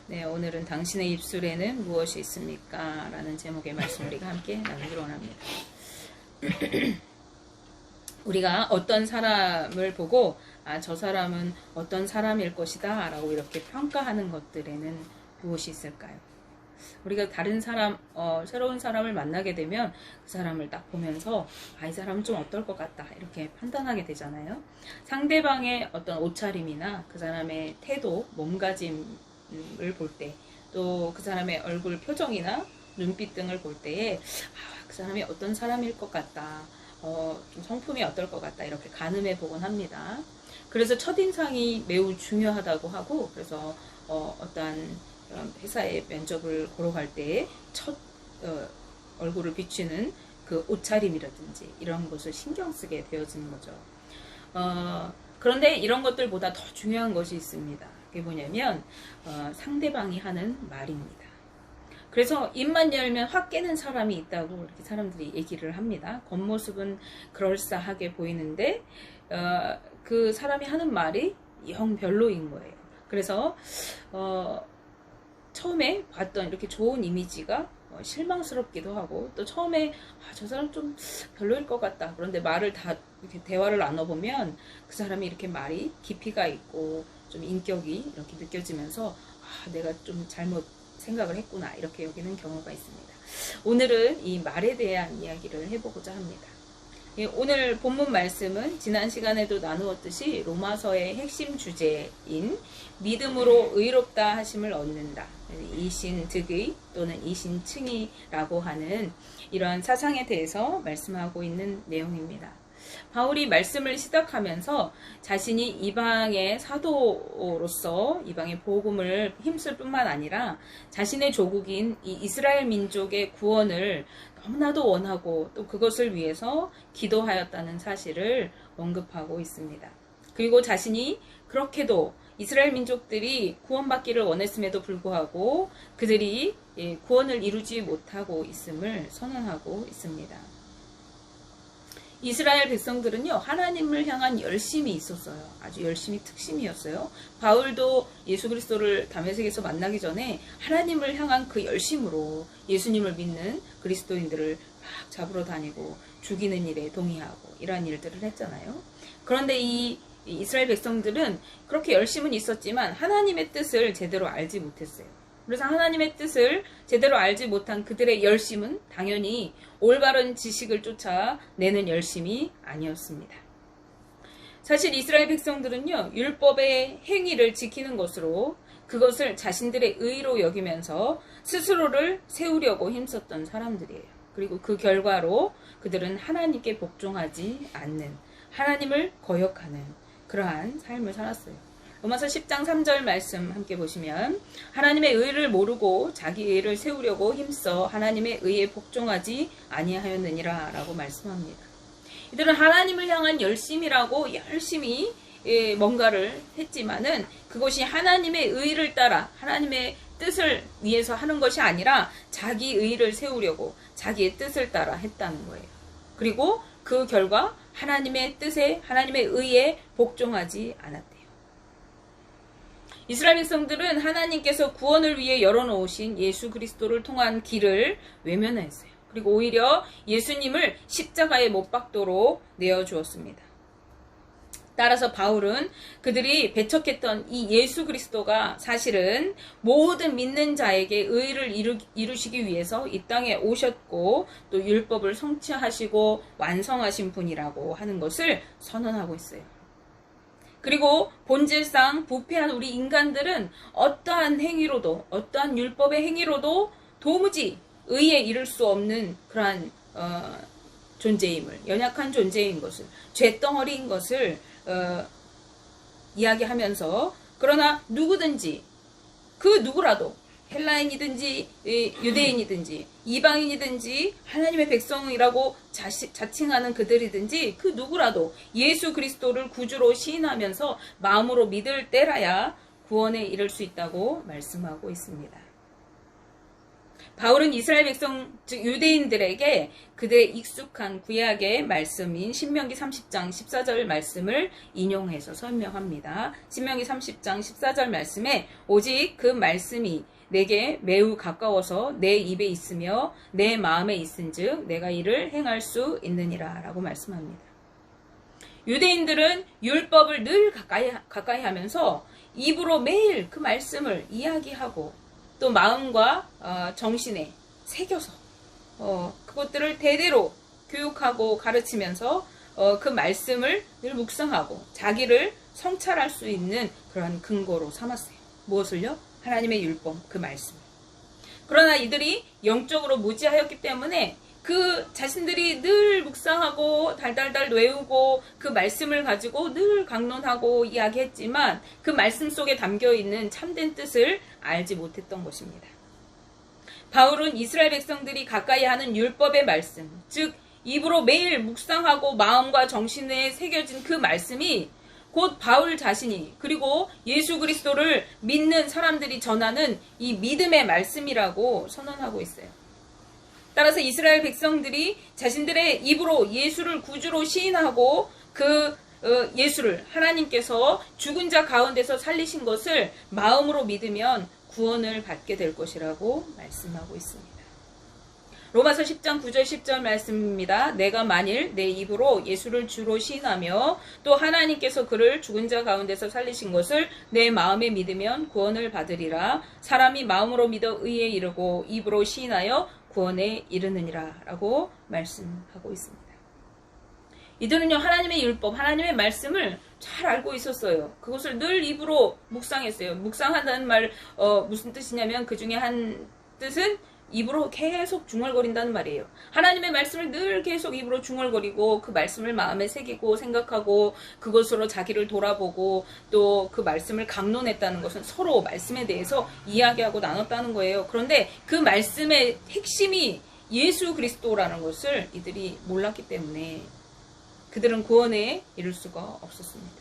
네, 오늘은 당신의 입술에는 무엇이 있습니까? 라는 제목의 말씀 우리가 함께 나누기로 원합니다. 우리가 어떤 사람을 보고 저 사람은 어떤 사람일 것이다 라고 이렇게 평가하는 것들에는 무엇이 있을까요? 우리가 다른 사람, 새로운 사람을 만나게 되면 그 사람을 딱 보면서 이 사람은 좀 어떨 것 같다 이렇게 판단하게 되잖아요. 상대방의 어떤 옷차림이나 그 사람의 태도, 몸가짐을 볼 때, 또 그 사람의 얼굴 표정이나 눈빛 등을 볼 때에 그 사람이 어떤 사람일 것 같다, 좀 성품이 어떨 것 같다 이렇게 가늠해 보곤 합니다. 그래서 첫인상이 매우 중요하다고 하고, 그래서 어떠한 회사의 면접을 보러 갈 때에 첫 얼굴을 비추는 그 옷차림이라든지 이런 것을 신경 쓰게 되어지는 거죠. 그런데 이런 것들보다 더 중요한 것이 있습니다. 그게 뭐냐면 상대방이 하는 말입니다. 그래서 입만 열면 확 깨는 사람이 있다고 이렇게 사람들이 얘기를 합니다. 겉모습은 그럴싸하게 보이는데 그 사람이 하는 말이 영 별로인 거예요. 그래서 처음에 봤던 이렇게 좋은 이미지가 실망스럽기도 하고, 또 처음에 저 사람 좀 별로일 것 같다. 그런데 말을 다 이렇게 대화를 나눠보면 그 사람이 이렇게 말이 깊이가 있고 좀 인격이 이렇게 느껴지면서 내가 좀 잘못 생각을 했구나 이렇게 여기는 경우가 있습니다. 오늘은 이 말에 대한 이야기를 해보고자 합니다. 오늘 본문 말씀은 지난 시간에도 나누었듯이 로마서의 핵심 주제인 믿음으로 의롭다 하심을 얻는다, 이신득의 또는 이신칭의라고 하는 이러한 사상에 대해서 말씀하고 있는 내용입니다. 바울이 말씀을 시작하면서 자신이 이방의 사도로서 이방의 복음을 힘쓸 뿐만 아니라 자신의 조국인 이 이스라엘 민족의 구원을 너무나도 원하고 또 그것을 위해서 기도하였다는 사실을 언급하고 있습니다. 그리고 자신이 그렇게도 이스라엘 민족들이 구원받기를 원했음에도 불구하고 그들이 구원을 이루지 못하고 있음을 선언하고 있습니다. 이스라엘 백성들은요, 하나님을 향한 열심이 있었어요. 아주 열심이 특심이었어요. 바울도 예수 그리스도를 다메섹에서 만나기 전에 하나님을 향한 그 열심으로 예수님을 믿는 그리스도인들을 막 잡으러 다니고 죽이는 일에 동의하고 이러한 일들을 했잖아요. 그런데 이 이스라엘 백성들은 그렇게 열심은 있었지만 하나님의 뜻을 제대로 알지 못했어요. 그래서 하나님의 뜻을 제대로 알지 못한 그들의 열심은 당연히 올바른 지식을 쫓아내는 열심이 아니었습니다. 사실 이스라엘 백성들은요, 율법의 행위를 지키는 것으로 그것을 자신들의 의로 여기면서 스스로를 세우려고 힘썼던 사람들이에요. 그리고 그 결과로 그들은 하나님께 복종하지 않는, 하나님을 거역하는 그러한 삶을 살았어요. 로마서 10장 3절 말씀 함께 보시면, 하나님의 의를 모르고 자기 의를 세우려고 힘써 하나님의 의에 복종하지 아니하였느니라 라고 말씀합니다. 이들은 하나님을 향한 열심이라고 열심히 뭔가를 했지만은 그것이 하나님의 의를 따라 하나님의 뜻을 위해서 하는 것이 아니라 자기 의를 세우려고 자기의 뜻을 따라 했다는 거예요. 그리고 그 결과 하나님의 뜻에, 하나님의 의에 복종하지 않았대요. 이스라엘 백성들은 하나님께서 구원을 위해 열어놓으신 예수 그리스도를 통한 길을 외면했어요. 그리고 오히려 예수님을 십자가에 못 박도록 내어주었습니다. 따라서 바울은 그들이 배척했던 이 예수 그리스도가 사실은 모든 믿는 자에게 의를 이루시기 위해서 이 땅에 오셨고 또 율법을 성취하시고 완성하신 분이라고 하는 것을 선언하고 있어요. 그리고 본질상 부패한 우리 인간들은 어떠한 행위로도, 어떠한 율법의 행위로도 도무지 의에 이를 수 없는 그러한 존재임을, 연약한 존재인 것을, 죄덩어리인 것을 이야기하면서, 그러나 누구든지 그 누구라도 헬라인이든지 유대인이든지 이방인이든지 하나님의 백성이라고 자칭하는 그들이든지 그 누구라도 예수 그리스도를 구주로 시인하면서 마음으로 믿을 때라야 구원에 이를 수 있다고 말씀하고 있습니다. 바울은 이스라엘 백성, 즉 유대인들에게 그들의 익숙한 구약의 말씀인 신명기 30장 14절 말씀을 인용해서 설명합니다. 신명기 30장 14절 말씀에 오직 그 말씀이 내게 매우 가까워서 내 입에 있으며 내 마음에 있은즉 내가 이를 행할 수 있느니라 라고 말씀합니다. 유대인들은 율법을 늘 가까이 하면서 입으로 매일 그 말씀을 이야기하고 또 마음과 정신에 새겨서 그것들을 대대로 교육하고 가르치면서 그 말씀을 늘 묵상하고 자기를 성찰할 수 있는 그런 근거로 삼았어요. 무엇을요? 하나님의 율법, 그 말씀. 그러나 이들이 영적으로 무지하였기 때문에 그 자신들이 늘 묵상하고 달달달 외우고 그 말씀을 가지고 늘 강론하고 이야기했지만 그 말씀 속에 담겨있는 참된 뜻을 알지 못했던 것입니다. 바울은 이스라엘 백성들이 가까이 하는 율법의 말씀, 즉 입으로 매일 묵상하고 마음과 정신에 새겨진 그 말씀이 곧 바울 자신이 그리고 예수 그리스도를 믿는 사람들이 전하는 이 믿음의 말씀이라고 선언하고 있어요. 따라서 이스라엘 백성들이 자신들의 입으로 예수를 구주로 시인하고 그 예수를 하나님께서 죽은 자 가운데서 살리신 것을 마음으로 믿으면 구원을 받게 될 것이라고 말씀하고 있습니다. 로마서 10장 9절 10절 말씀입니다. 내가 만일 내 입으로 예수를 주로 시인하며 또 하나님께서 그를 죽은 자 가운데서 살리신 것을 내 마음에 믿으면 구원을 받으리라. 사람이 마음으로 믿어 의에 이르고 입으로 시인하여 구원에 이르느니라 라고 말씀하고 있습니다. 이들은요 하나님의 율법, 하나님의 말씀을 잘 알고 있었어요. 그것을 늘 입으로 묵상했어요. 묵상한다는 말 무슨 뜻이냐면 그 중에 한 뜻은 입으로 계속 중얼거린다는 말이에요. 하나님의 말씀을 늘 계속 입으로 중얼거리고 그 말씀을 마음에 새기고 생각하고 그것으로 자기를 돌아보고 또 그 말씀을 강론했다는 것은 서로 말씀에 대해서 이야기하고 나눴다는 거예요. 그런데 그 말씀의 핵심이 예수 그리스도라는 것을 이들이 몰랐기 때문에 그들은 구원에 이를 수가 없었습니다.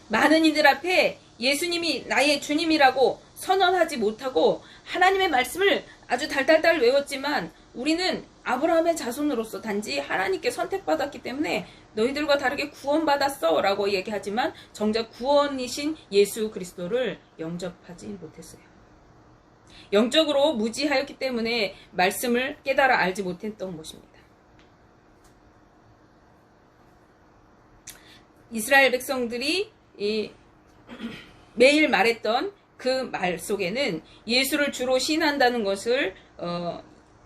많은 이들 앞에 예수님이 나의 주님이라고 선언하지 못하고 하나님의 말씀을 아주 달달달 외웠지만 우리는 아브라함의 자손으로서 단지 하나님께 선택받았기 때문에 너희들과 다르게 구원받았어 라고 얘기하지만 정작 구원이신 예수 그리스도를 영접하지 못했어요. 영적으로 무지하였기 때문에 말씀을 깨달아 알지 못했던 것입니다. 이스라엘 백성들이 매일 말했던 그 말 속에는 예수를 주로 시인한다는 것을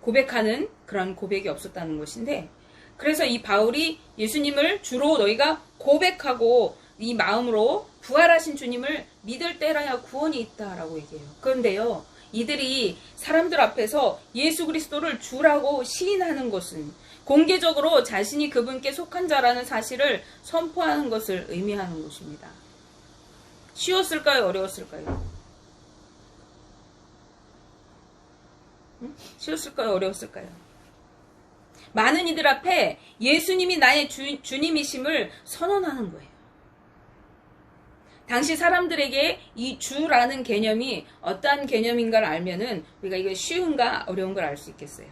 고백하는 그런 고백이 없었다는 것인데 그래서 이 바울이 예수님을 주로 너희가 고백하고 이 마음으로 부활하신 주님을 믿을 때라야 구원이 있다라고 얘기해요. 그런데요 이들이 사람들 앞에서 예수 그리스도를 주라고 시인하는 것은 공개적으로 자신이 그분께 속한 자라는 사실을 선포하는 것을 의미하는 것입니다. 쉬웠을까요? 어려웠을까요? 쉬웠을까요? 어려웠을까요? 많은 이들 앞에 예수님이 나의 주님이심을 선언하는 거예요. 당시 사람들에게 이 주라는 개념이 어떠한 개념인가를 알면은 우리가 이게 쉬운가 어려운 걸 알 수 있겠어요.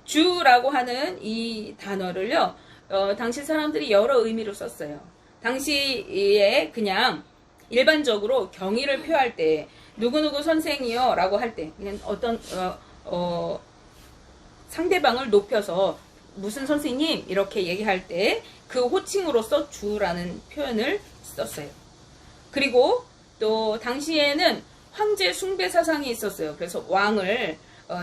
주라고 하는 이 단어를요, 당시 사람들이 여러 의미로 썼어요. 당시에 그냥 일반적으로 경의를 표할 때 누구누구 선생이요 라고 할 때 그냥 어떤 상대방을 높여서 무슨 선생님 이렇게 얘기할 때 그 호칭으로서 주라는 표현을 썼어요. 그리고 또 당시에는 황제 숭배 사상이 있었어요. 그래서 왕을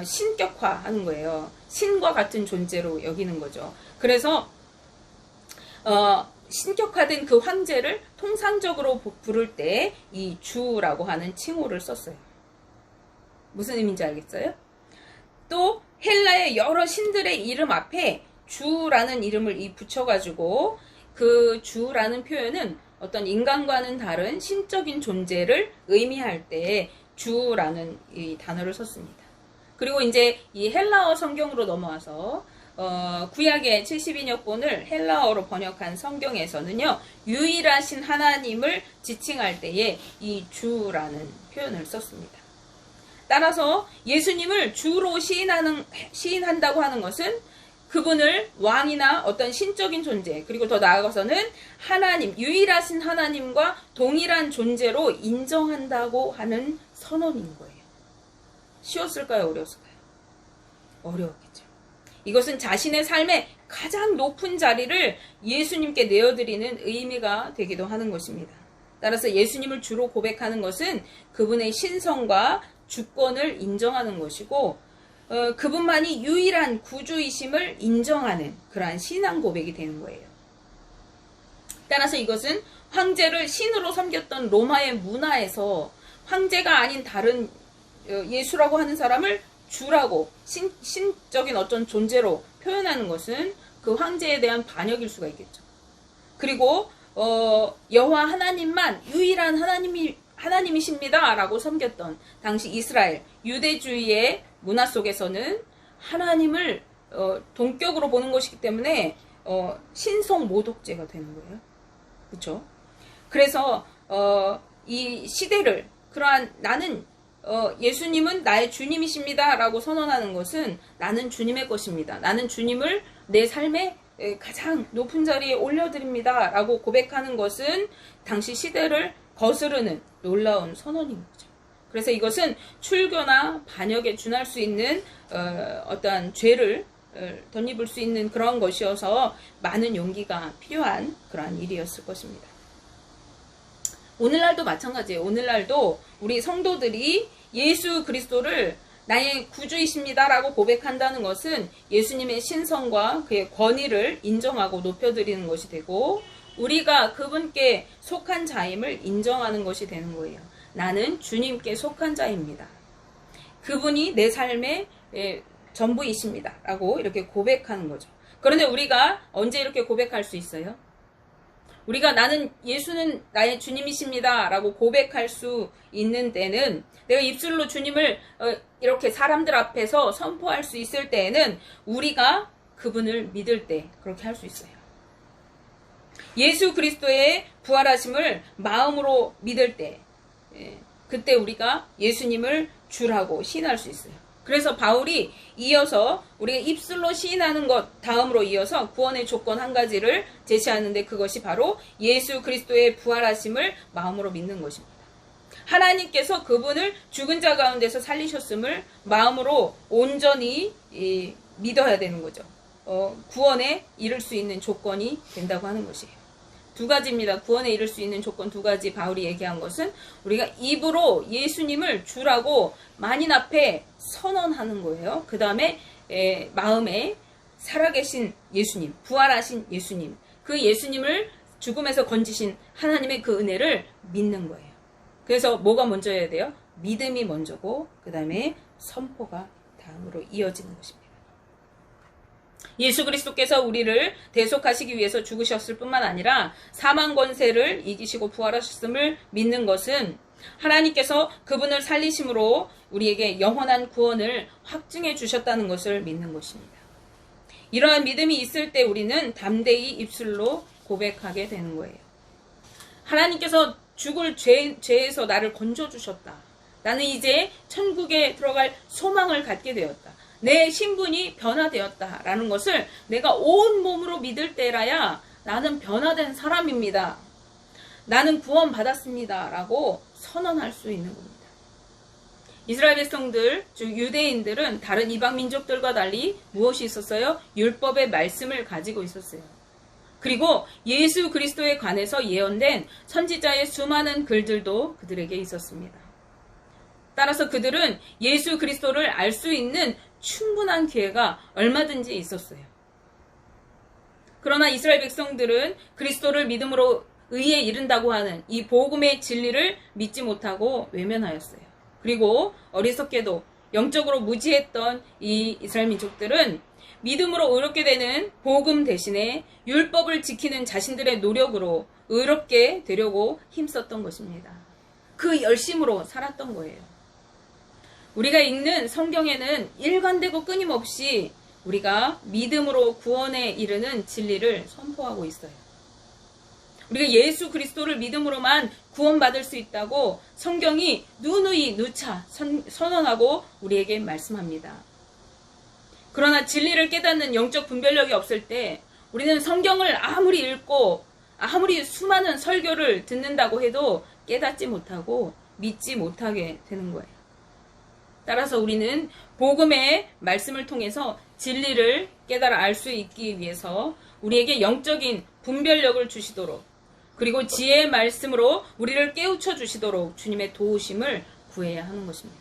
신격화하는 거예요. 신과 같은 존재로 여기는 거죠. 그래서 신격화된 그 황제를 통상적으로 부를 때 이 주라고 하는 칭호를 썼어요. 무슨 의미인지 알겠어요? 또 헬라의 여러 신들의 이름 앞에 주라는 이름을 붙여가지고 그 주라는 표현은 어떤 인간과는 다른 신적인 존재를 의미할 때 주라는 이 단어를 썼습니다. 그리고 이제 이 헬라어 성경으로 넘어와서 구약의 72년권을 헬라어로 번역한 성경에서는요, 유일하신 하나님을 지칭할 때에 이 주라는 표현을 썼습니다. 따라서 예수님을 주로 시인한다고 하는 것은 그분을 왕이나 어떤 신적인 존재, 그리고 더 나아가서는 하나님, 유일하신 하나님과 동일한 존재로 인정한다고 하는 선언인 거예요. 쉬웠을까요? 어려웠을까요? 어려웠겠죠. 이것은 자신의 삶의 가장 높은 자리를 예수님께 내어드리는 의미가 되기도 하는 것입니다. 따라서 예수님을 주로 고백하는 것은 그분의 신성과 주권을 인정하는 것이고, 그분만이 유일한 구주이심을 인정하는 그러한 신앙 고백이 되는 거예요. 따라서 이것은 황제를 신으로 섬겼던 로마의 문화에서 황제가 아닌 다른 예수라고 하는 사람을 주라고 신적인 어떤 존재로 표현하는 것은 그 황제에 대한 반역일 수가 있겠죠. 그리고 여호와 하나님만 유일한 하나님이십니다 라고 섬겼던 당시 이스라엘 유대주의의 문화 속에서는 하나님을 동격으로 보는 것이기 때문에 신성 모독죄가 되는 거예요. 그렇죠? 그래서 이 시대를 그러한 나는 예수님은 나의 주님이십니다 라고 선언하는 것은 나는 주님의 것입니다. 나는 주님을 내 삶의 가장 높은 자리에 올려드립니다 라고 고백하는 것은 당시 시대를 거스르는 놀라운 선언인 거죠. 그래서 이것은 출교나 반역에 준할 수 있는 어떠한 죄를 덧입을 수 있는 그런 것이어서 많은 용기가 필요한 그러한 일이었을 것입니다. 오늘날도 마찬가지예요. 오늘날도 우리 성도들이 예수 그리스도를 나의 구주이십니다 라고 고백한다는 것은 예수님의 신성과 그의 권위를 인정하고 높여드리는 것이 되고, 우리가 그분께 속한 자임을 인정하는 것이 되는 거예요. 나는 주님께 속한 자입니다. 그분이 내 삶의 전부이십니다 라고 이렇게 고백하는 거죠. 그런데 우리가 언제 이렇게 고백할 수 있어요? 우리가 나는 예수는 나의 주님이십니다 라고 고백할 수 있는 때는, 내가 입술로 주님을 이렇게 사람들 앞에서 선포할 수 있을 때에는 우리가 그분을 믿을 때 그렇게 할 수 있어요. 예수 그리스도의 부활하심을 마음으로 믿을 때, 그때 우리가 예수님을 주라고 시인할 수 있어요. 그래서 바울이 이어서 우리가 입술로 시인하는 것 다음으로 이어서 구원의 조건 한 가지를 제시하는데, 그것이 바로 예수 그리스도의 부활하심을 마음으로 믿는 것입니다. 하나님께서 그분을 죽은 자 가운데서 살리셨음을 마음으로 온전히 믿어야 되는 거죠. 구원에 이를 수 있는 조건이 된다고 하는 것이에요. 두 가지입니다. 구원에 이를 수 있는 조건 두 가지 바울이 얘기한 것은 우리가 입으로 예수님을 주라고 만인 앞에 선언하는 거예요. 그 다음에 마음에 살아계신 예수님, 부활하신 예수님, 그 예수님을 죽음에서 건지신 하나님의 그 은혜를 믿는 거예요. 그래서 뭐가 먼저여야 돼요? 믿음이 먼저고 그 다음에 선포가 다음으로 이어지는 것입니다. 예수 그리스도께서 우리를 대속하시기 위해서 죽으셨을 뿐만 아니라 사망 권세를 이기시고 부활하셨음을 믿는 것은 하나님께서 그분을 살리심으로 우리에게 영원한 구원을 확증해 주셨다는 것을 믿는 것입니다. 이러한 믿음이 있을 때 우리는 담대히 입술로 고백하게 되는 거예요. 하나님께서 죽을 죄에서 나를 건져주셨다. 나는 이제 천국에 들어갈 소망을 갖게 되었다. 내 신분이 변화되었다라는 것을 내가 온 몸으로 믿을 때라야 나는 변화된 사람입니다. 나는 구원받았습니다. 라고 선언할 수 있는 겁니다. 이스라엘 백성들, 즉 유대인들은 다른 이방 민족들과 달리 무엇이 있었어요? 율법의 말씀을 가지고 있었어요. 그리고 예수 그리스도에 관해서 예언된 선지자의 수많은 글들도 그들에게 있었습니다. 따라서 그들은 예수 그리스도를 알 수 있는 충분한 기회가 얼마든지 있었어요. 그러나 이스라엘 백성들은 그리스도를 믿음으로 의에 이른다고 하는 이 복음의 진리를 믿지 못하고 외면하였어요. 그리고 어리석게도 영적으로 무지했던 이 이스라엘 민족들은 믿음으로 의롭게 되는 복음 대신에 율법을 지키는 자신들의 노력으로 의롭게 되려고 힘썼던 것입니다. 그 열심으로 살았던 거예요. 우리가 읽는 성경에는 일관되고 끊임없이 우리가 믿음으로 구원에 이르는 진리를 선포하고 있어요. 우리가 예수 그리스도를 믿음으로만 구원받을 수 있다고 성경이 누누이 누차 선언하고 우리에게 말씀합니다. 그러나 진리를 깨닫는 영적 분별력이 없을 때 우리는 성경을 아무리 읽고 아무리 수많은 설교를 듣는다고 해도 깨닫지 못하고 믿지 못하게 되는 거예요. 따라서 우리는 복음의 말씀을 통해서 진리를 깨달아 알 수 있기 위해서 우리에게 영적인 분별력을 주시도록, 그리고 지혜의 말씀으로 우리를 깨우쳐 주시도록 주님의 도우심을 구해야 하는 것입니다.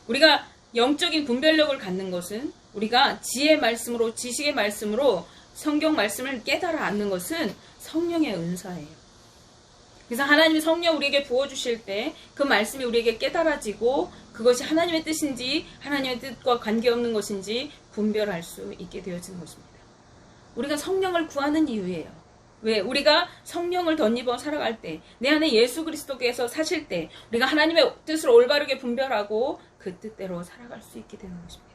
우리가 영적인 분별력을 갖는 것은, 우리가 지혜의 말씀으로, 지식의 말씀으로 성경 말씀을 깨달아 앉는 것은 성령의 은사예요. 그래서 하나님의 성령 우리에게 부어주실 때 그 말씀이 우리에게 깨달아지고 그것이 하나님의 뜻인지 하나님의 뜻과 관계없는 것인지 분별할 수 있게 되어지는 것입니다. 우리가 성령을 구하는 이유예요. 왜? 우리가 성령을 덧입어 살아갈 때, 내 안에 예수 그리스도께서 사실 때 우리가 하나님의 뜻을 올바르게 분별하고 그 뜻대로 살아갈 수 있게 되는 것입니다.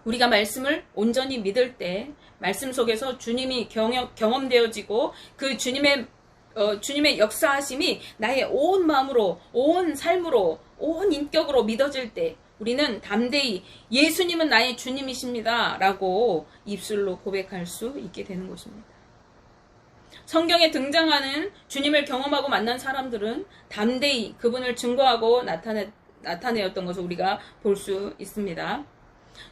우리가 말씀을 온전히 믿을 때 말씀 속에서 주님이 경험되어지고 그 주님의 역사하심이 나의 온 마음으로, 온 삶으로, 온 인격으로 믿어질 때 우리는 담대히 예수님은 나의 주님이십니다 라고 입술로 고백할 수 있게 되는 것입니다. 성경에 등장하는 주님을 경험하고 만난 사람들은 담대히 그분을 증거하고 나타내었던 것을 우리가 볼 수 있습니다.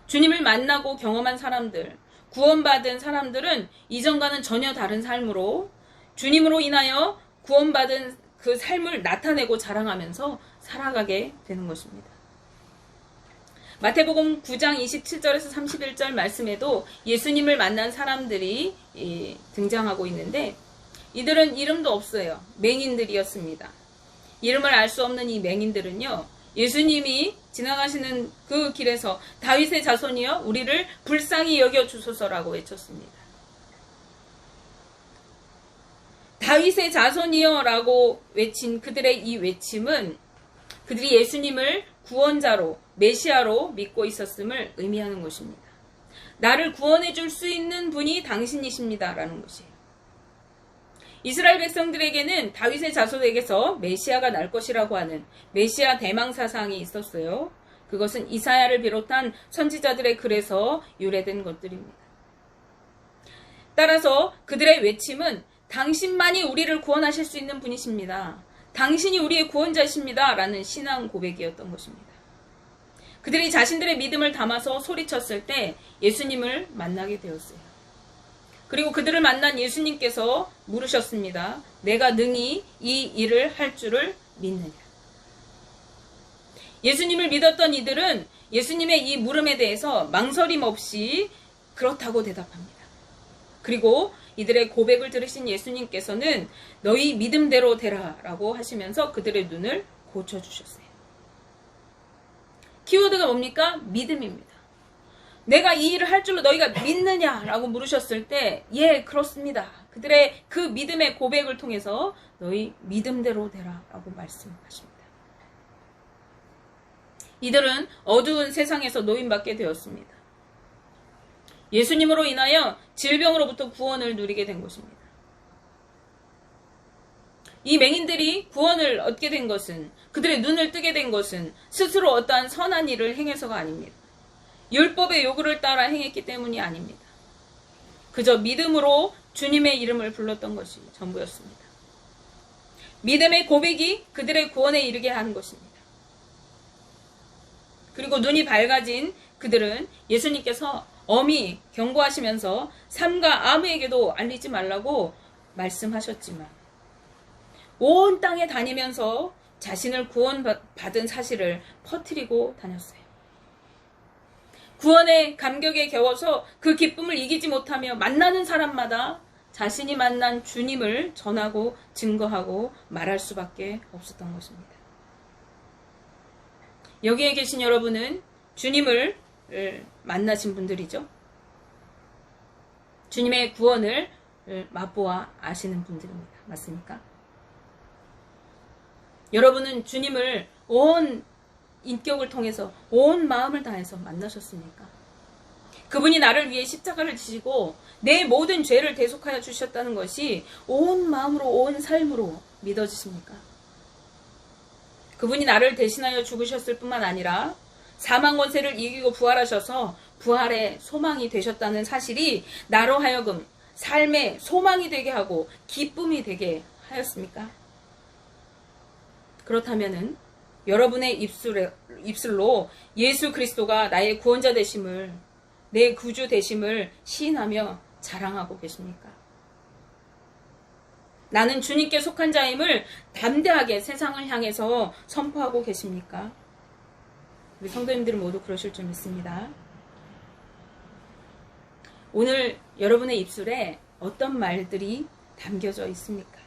주님을 만나고 경험한 사람들, 구원받은 사람들은 이전과는 전혀 다른 삶으로 주님으로 인하여 구원받은 그 삶을 나타내고 자랑하면서 살아가게 되는 것입니다. 마태복음 9장 27절에서 31절 말씀에도 예수님을 만난 사람들이 등장하고 있는데, 이들은 이름도 없어요. 맹인들이었습니다. 이름을 알 수 없는 이 맹인들은요, 예수님이 지나가시는 그 길에서 다윗의 자손이여 우리를 불쌍히 여겨 주소서라고 외쳤습니다. 다윗의 자손이여 라고 외친 그들의 이 외침은 그들이 예수님을 구원자로, 메시아로 믿고 있었음을 의미하는 것입니다. 나를 구원해 줄 수 있는 분이 당신이십니다 라는 것이에요. 이스라엘 백성들에게는 다윗의 자손에게서 메시아가 날 것이라고 하는 메시아 대망 사상이 있었어요. 그것은 이사야를 비롯한 선지자들의 글에서 유래된 것들입니다. 따라서 그들의 외침은 당신만이 우리를 구원하실 수 있는 분이십니다. 당신이 우리의 구원자이십니다 라는 신앙 고백이었던 것입니다. 그들이 자신들의 믿음을 담아서 소리쳤을 때 예수님을 만나게 되었어요. 그리고 그들을 만난 예수님께서 물으셨습니다. 내가 능히 이 일을 할 줄을 믿느냐. 예수님을 믿었던 이들은 예수님의 이 물음에 대해서 망설임 없이 그렇다고 대답합니다. 그리고 이들의 고백을 들으신 예수님께서는 너희 믿음대로 되라 라고 하시면서 그들의 눈을 고쳐주셨어요. 키워드가 뭡니까? 믿음입니다. 내가 이 일을 할 줄로 너희가 믿느냐? 라고 물으셨을 때 예, 그렇습니다. 그들의 그 믿음의 고백을 통해서 너희 믿음대로 되라 라고 말씀하십니다. 이들은 어두운 세상에서 노인받게 되었습니다. 예수님으로 인하여 질병으로부터 구원을 누리게 된 것입니다. 이 맹인들이 구원을 얻게 된 것은, 그들의 눈을 뜨게 된 것은 스스로 어떠한 선한 일을 행해서가 아닙니다. 율법의 요구를 따라 행했기 때문이 아닙니다. 그저 믿음으로 주님의 이름을 불렀던 것이 전부였습니다. 믿음의 고백이 그들의 구원에 이르게 하는 것입니다. 그리고 눈이 밝아진 그들은 예수님께서 엄히 경고하시면서 삼가 아무에게도 알리지 말라고 말씀하셨지만 온 땅에 다니면서 자신을 구원받은 사실을 퍼뜨리고 다녔어요. 구원의 감격에 겨워서 그 기쁨을 이기지 못하며 만나는 사람마다 자신이 만난 주님을 전하고 증거하고 말할 수밖에 없었던 것입니다. 여기에 계신 여러분은 주님을 만나신 분들이죠. 주님의 구원을 맛보아 아시는 분들입니다. 맞습니까? 여러분은 주님을 온 인격을 통해서 온 마음을 다해서 만나셨습니까? 그분이 나를 위해 십자가를 지시고 내 모든 죄를 대속하여 주셨다는 것이 온 마음으로 온 삶으로 믿어지십니까? 그분이 나를 대신하여 죽으셨을 뿐만 아니라 사망 권세를 이기고 부활하셔서 부활의 소망이 되셨다는 사실이 나로 하여금 삶의 소망이 되게 하고 기쁨이 되게 하였습니까? 그렇다면은 여러분의 입술로 예수 그리스도가 나의 구원자 되심을, 내 구주 되심을 시인하며 자랑하고 계십니까? 나는 주님께 속한 자임을 담대하게 세상을 향해서 선포하고 계십니까? 우리 성도님들은 모두 그러실 줄 믿습니다. 오늘 여러분의 입술에 어떤 말들이 담겨져 있습니까?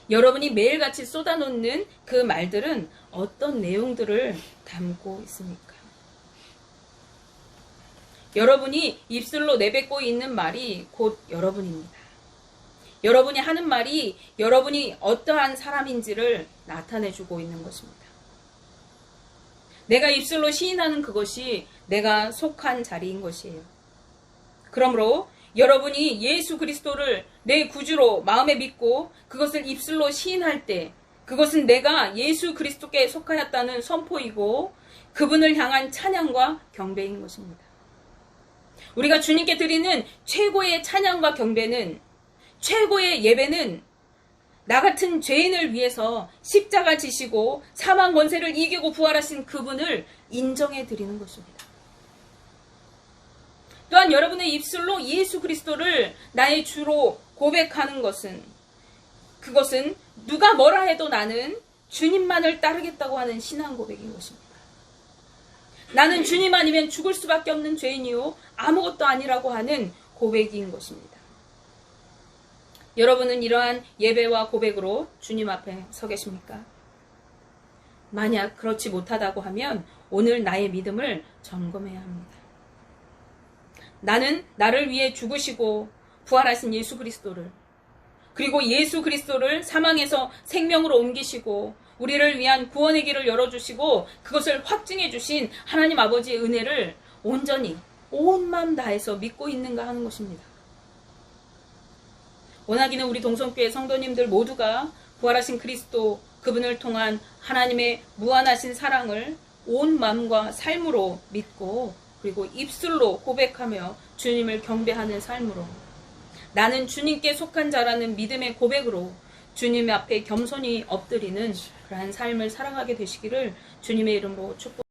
여러분이 매일같이 쏟아놓는 그 말들은 어떤 내용들을 담고 있습니까? 여러분이 입술로 내뱉고 있는 말이 곧 여러분입니다. 여러분이 하는 말이 여러분이 어떠한 사람인지를 나타내주고 있는 것입니다. 내가 입술로 시인하는 그것이 내가 속한 자리인 것이에요. 그러므로 여러분이 예수 그리스도를 내 구주로 마음에 믿고 그것을 입술로 시인할 때 그것은 내가 예수 그리스도께 속하였다는 선포이고 그분을 향한 찬양과 경배인 것입니다. 우리가 주님께 드리는 최고의 찬양과 경배는, 최고의 예배는 나 같은 죄인을 위해서 십자가 지시고 사망 권세를 이기고 부활하신 그분을 인정해 드리는 것입니다. 또한 여러분의 입술로 예수 그리스도를 나의 주로 고백하는 것은, 그것은 누가 뭐라 해도 나는 주님만을 따르겠다고 하는 신앙 고백인 것입니다. 나는 주님 아니면 죽을 수밖에 없는 죄인이요 아무것도 아니라고 하는 고백인 것입니다. 여러분은 이러한 예배와 고백으로 주님 앞에 서 계십니까? 만약 그렇지 못하다고 하면 오늘 나의 믿음을 점검해야 합니다. 나는 나를 위해 죽으시고 부활하신 예수 그리스도를, 그리고 예수 그리스도를 사망에서 생명으로 옮기시고 우리를 위한 구원의 길을 열어주시고 그것을 확증해 주신 하나님 아버지의 은혜를 온전히 온 마음 다해서 믿고 있는가 하는 것입니다. 원하기는 우리 동성교회 성도님들 모두가 부활하신 그리스도, 그분을 통한 하나님의 무한하신 사랑을 온 마음과 삶으로 믿고 그리고 입술로 고백하며 주님을 경배하는 삶으로, 나는 주님께 속한 자라는 믿음의 고백으로 주님 앞에 겸손히 엎드리는 그러한 삶을 살아가게 되시기를 주님의 이름으로 축복합니다.